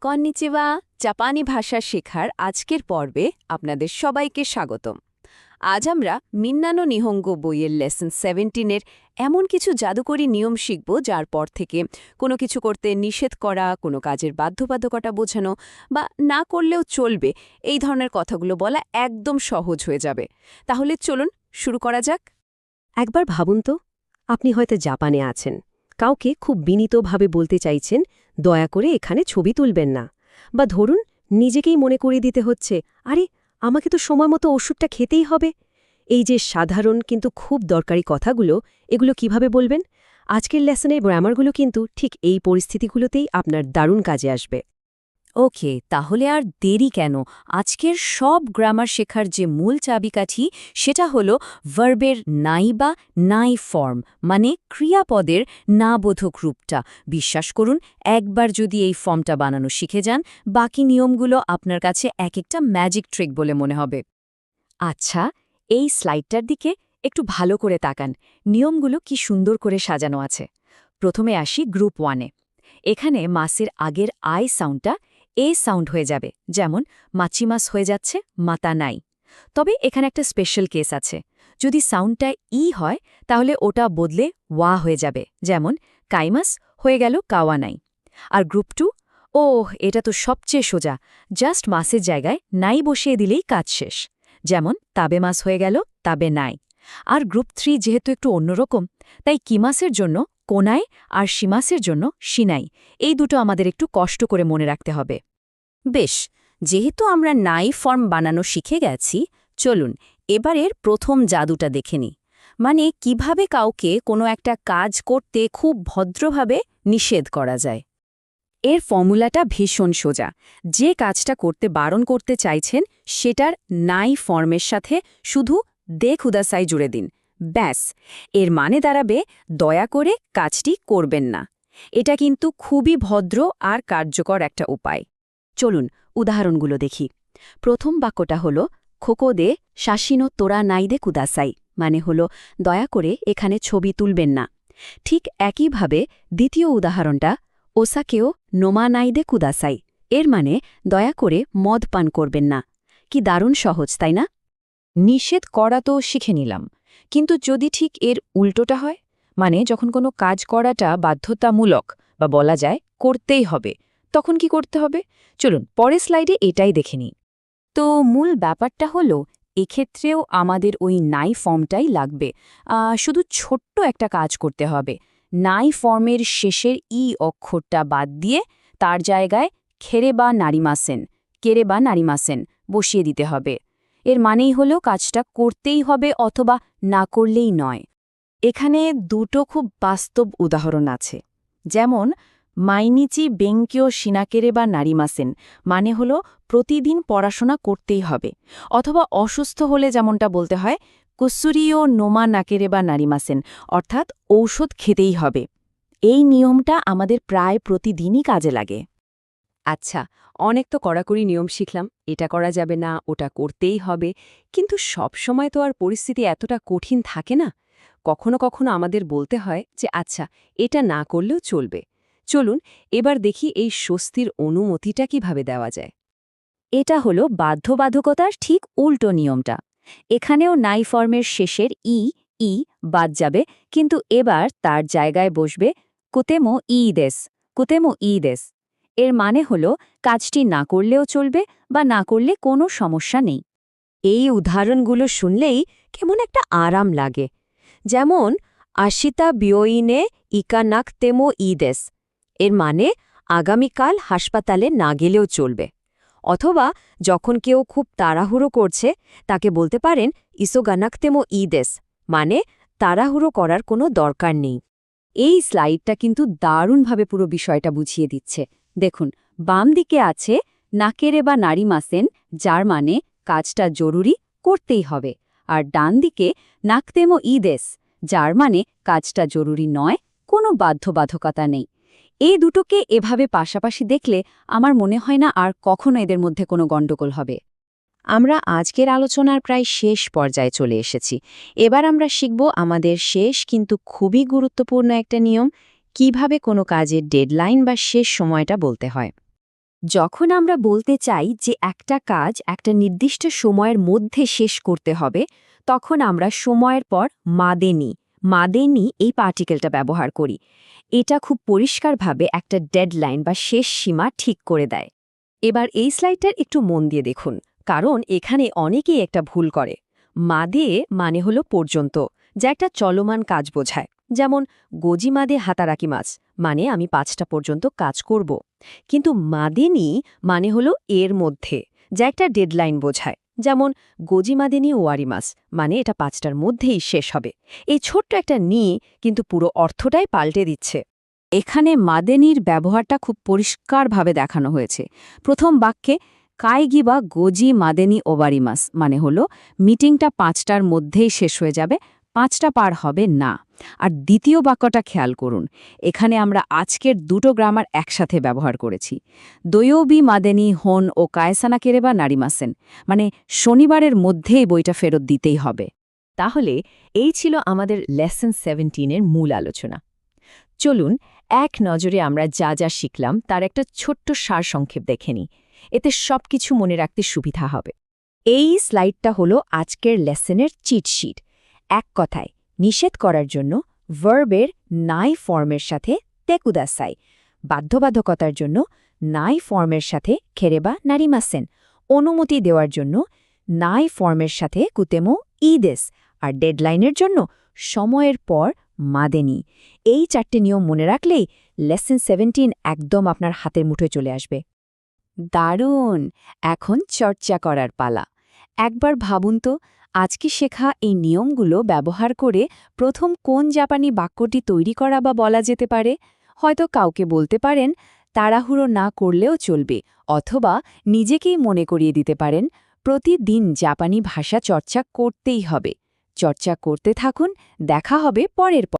Konnichiwa জাপানি ভাষা শেখার আজকের পর্বে আপনাদের সবাইকে স্বাগতম। আজ আমরা মিন্নানো নিহঙ্গো বইয়ের লেসন 17-এর এমন কিছু জাদুকরী নিয়ম শিখব যার পর থেকে কোনো কিছু করতে নিষেধ করা, কোনো কাজের বাধ্যবাধকতা বোঝানো বা না করলেও চলবে এই ধরনের কথাগুলো বলা একদম সহজ হয়ে যাবে। তাহলে চলুন শুরু করা যাক। একবার ভাবুন তো, আপনি হয়তো জাপানে আছেন, কাউকে খুব বিনীতভাবে বলতে চাইছেন দয়া করে এখানে ছবি তুলবেন না, বা ধরুন নিজেকেই মনে করিয়ে দিতে হচ্ছে আরে আমাকে তো সময়মতো ওষুধটা খেতেই হবে। এই যে সাধারণ কিন্তু খুব দরকারি কথাগুলো, এগুলো কিভাবে বলবেন? আজকের লেসনের গ্রামারগুলো কিন্তু ঠিক এই পরিস্থিতিগুলোতেই আপনার দারুণ কাজে আসবে। ওকে, তাহলে আর দেরি কেন? আজকের সব গ্রামার শেখার যে মূল চাবিকাঠি সেটা হলো ভার্বের নাই বা নাই ফর্ম, মানে ক্রিয়াপদের না বোধক রূপটা। বিশ্বাস করুন, একবার যদি এই ফর্মটা বানানো শিখে যান, বাকি নিয়মগুলো আপনার কাছে এক একটা ম্যাজিক ট্রিক বলে মনে হবে। আচ্ছা, এই স্লাইডটার দিকে একটু ভালো করে তাকান। নিয়মগুলো কি সুন্দর করে সাজানো আছে। প্রথমে আসি গ্রুপ 1-এ। এখানে মাসের আগের আই সাউন্ডটা এ সাউন্ড হয়ে যাবে, যেমন মাচিমাস হয়ে যাচ্ছে মাতা নাই। তবে এখানে একটা স্পেশাল কেস আছে। যদি সাউন্ডটা ই হয় তাহলে ওটা বদলে ওয়া হয়ে যাবে, যেমন কাইমাস হয়ে গেল কাওয়া নাই। আর গ্রুপ 2, এটা তো সবচেয়ে সোজা, জাস্ট মাসের জায়গায় নাই বসিয়ে দিলেই কাজ শেষ, যেমন তাবে মাস হয়ে গেল তাবে নাই। আর গ্রুপ 3 যেহেতু একটু অন্যরকম, তাই কিমাসের জন্য কোনাই আর শিমাসের জন্য শিনাই, এই দুটো আমাদের একটু কষ্ট করে মনে রাখতে হবে। বেশ, যেহেতু আমরা নাই ফর্ম বানানো শিখে গেছি, চলুন এবারের প্রথম জাদুটা দেখে নিই। মানে কিভাবে কাউকে কোনো একটা কাজ করতে খুব ভদ্রভাবে নিষেধ করা যায়। এর ফর্মুলাটা ভীষণ সোজা। যে কাজটা করতে বারণ করতে চাইছেন সেটার নাই ফর্মের সাথে শুধু দে খুদাসাই জুড়ে দিন, ব্যাস। এর মানে দাঁড়াবে দয়া করে কাজটি করবেন না। এটা কিন্তু খুবই ভদ্র আর কার্যকর একটা উপায়। চলুন উদাহরণগুলো দেখি। প্রথম বাক্যটা হলো খোকো দে শাসিনো তোরা নাই দে কুদাসাই, মানে হলো দয়া করে এখানে ছবি তুলবেন না। ঠিক একইভাবে দ্বিতীয় উদাহরণটা ওসাকেও নোমা নাই দে কুদাসাই, এর মানে দয়া করে মদ পান করবেন না। কি দারুণ সহজ, তাই না? নিষেধ করা তো শিখে নিলাম, কিন্তু যদি ঠিক এর উল্টোটা হয়, মানে যখন কোনো কাজ করাটা বাধ্যতামূলক বা বলা যায় করতেই হবে, তখন কি করতে হবে? চলুন পরের স্লাইডে এটাই দেখে নিই। তো মূল ব্যাপারটা হলো, এক্ষেত্রেও আমাদের ওই নাই ফর্মটাই লাগবে। শুধু ছোট্ট একটা কাজ করতে হবে। নাই ফর্মের শেষের ই অক্ষরটা বাদ দিয়ে তার জায়গায় কেরে বা নারিমাসেন বসিয়ে দিতে হবে। এর মানেই হলো কাজটা করতেই হবে অথবা না করলেই নয়। এখানে দুটো খুব বাস্তব উদাহরণ আছে, যেমন মাইনিচি বেঙ্কিও শিনাকেরে বা নারিমাসেন, মানে হলো প্রতিদিন পড়াশোনা করতেই হবে, অথবা অসুস্থ হলে যেমনটা বলতে হয় কুসুরিও নোমা নাকেরে বা নারিমাসেন, অর্থাৎ ঔষধ খেতেই হবে। এই নিয়মটা আমাদের প্রায় প্রতিদিনই কাজে লাগে। আচ্ছা, অনেক তো কড়াকড়ি নিয়ম শিখলাম, এটা করা যাবে না, ওটা করতেই হবে, কিন্তু সব সময় তো আর পরিস্থিতি এতটা কঠিন থাকে না। কখনো কখনো আমাদের বলতে হয় যে আচ্ছা, এটা না করলেও চলবে। চলুন এবার দেখি এই স্বস্তির অনুমতিটা কিভাবে দেওয়া যায়। এটা হলো বাধ্যবাধকতার ঠিক উল্টো নিয়মটা। এখানেও নাই ফর্মের শেষের ই বাদ যাবে, কিন্তু এবার তার জায়গায় বসবে কুতেমো ই দেস। এর মানে হলো কাজটি না করলেও চলবে বা না করলে কোনো সমস্যা নেই। এই উদাহরণগুলো শুনলেই কেমন একটা আরাম লাগে। যেমন আশিতা বিয়োইনে ইকানাকতেমো ইদেস, এর মানে আগামীকাল হাসপাতালে না গেলেও চলবে। অথবা যখন কেউ খুব তাড়াহুড়ো করছে তাকে বলতে পারেন ইসোগানাকতেমো ইদেস, মানে তাড়াহুড়ো করার কোনো দরকার নেই। এই স্লাইডটা কিন্তু দারুণভাবে পুরো বিষয়টা বুঝিয়ে দিচ্ছে। দেখুন, বাম দিকে আছে নাকেরে বা নারিমাসেন, যার মানে কাজটা জরুরি, করতেই হবে, আর ডান দিকে নাকতেমো ইদেস, যার মানে কাজটা জরুরি নয়, কোনো বাধ্যবাধকতা নেই। এই দুটোকে এভাবে পাশাপাশি দেখলে আমার মনে হয় না আর কখনো এদের মধ্যে কোনো গণ্ডগোল হবে। আমরা আজকের আলোচনার প্রায় শেষ পর্যায়ে চলে এসেছি। এবার আমরা শিখব আমাদের শেষ কিন্তু খুবই গুরুত্বপূর্ণ একটা নিয়ম, কিভাবে কোনো কাজের ডেডলাইন বা শেষ সময়টা বলতে হয়। যখন আমরা বলতে চাই যে একটা কাজ একটা নির্দিষ্ট সময়ের মধ্যে শেষ করতে হবে তখন আমরা সময়ের পর মাদেনি এই পার্টিকেলটা ব্যবহার করি। এটা খুব পরিষ্কারভাবে একটা ডেডলাইন বা শেষ সীমা ঠিক করে দেয়। এবার এই স্লাইডটার একটু মন দিয়ে দেখুন, কারণ এখানে অনেকেই একটা ভুল করে। মাদে মানে হলো পর্যন্ত, যা একটা চলমান কাজ বোঝায়। যেমন গজিমাদে হাতারাকি মাছ মানে আমি 5টা পর্যন্ত কাজ করব। কিন্তু মাদেনি মানে হলো এর মধ্যে, যা একটা ডেডলাইন বোঝায়। যেমন গজিমাদেনি ওয়ারিমাস মানে এটা 5টার মধ্যেই শেষ হবে। এই ছোট্ট একটা কিন্তু পুরো অর্থটাই পাল্টে দিচ্ছে। এখানে মাদেনির ব্যবহারটা খুব পরিষ্কারভাবে দেখানো হয়েছে। প্রথম বাক্যে কাইগি বা গোজি মাদেনি ওবারিমাস মানে হলো মিটিংটা 5টার মধ্যেই শেষ হয়ে যাবে, 5টা পার হবে না। আর দ্বিতীয় বাক্যটা খেয়াল করুন, এখানে আমরা আজকের দুটো গ্রামার একসাথে ব্যবহার করেছি। দয়োবি মাদেনি হন ও কায়সানা কেরেবা নারিমাসেন মানে শনিবারের মধ্যেই বইটা ফেরত দিতেই হবে। তাহলে এই ছিল আমাদের লেসন 17-এর মূল আলোচনা। চলুন এক নজরে আমরা যা যা শিখলাম তার একটা ছোট্ট সারসংক্ষেপ দেখে নিই। এতে সবকিছু মনে রাখতে সুবিধা হবে। এই স্লাইডটা হলো আজকের লেসনের চিটশিট। এক কথায় নিষেধ করার জন্য ভার্বের নাই ফর্মের সাথে তেকুদাসাই, বাধ্যবাধকতার জন্য নাই ফর্মের সাথে খেরেবা নারিমাসেন, অনুমতি দেওয়ার জন্য নাই ফর্মের সাথে কুতেমো ইদেস, আর ডেডলাইনের জন্য সময়ের পর মাদেনি। এই 4টে নিয়ম মনে রাখলেই লেসন 17 একদম আপনার হাতের মুঠোয় চলে আসবে। দারুণ! এখন চর্চা করার পালা। একবার ভাবুন তো, আজকে শেখা এই নিয়মগুলো ব্যবহার করে প্রথম কোন জাপানি বাক্যটি তৈরি করা বা বলা যেতে পারে। হয়তো কাউকে বলতে পারেন তাড়াহুড়ো না করলেও চলবে, অথবা নিজেকেই মনে করিয়ে দিতে পারেন প্রতিদিন জাপানি ভাষা চর্চা করতেই হবে। চর্চা করতে থাকুন, দেখা হবে পরের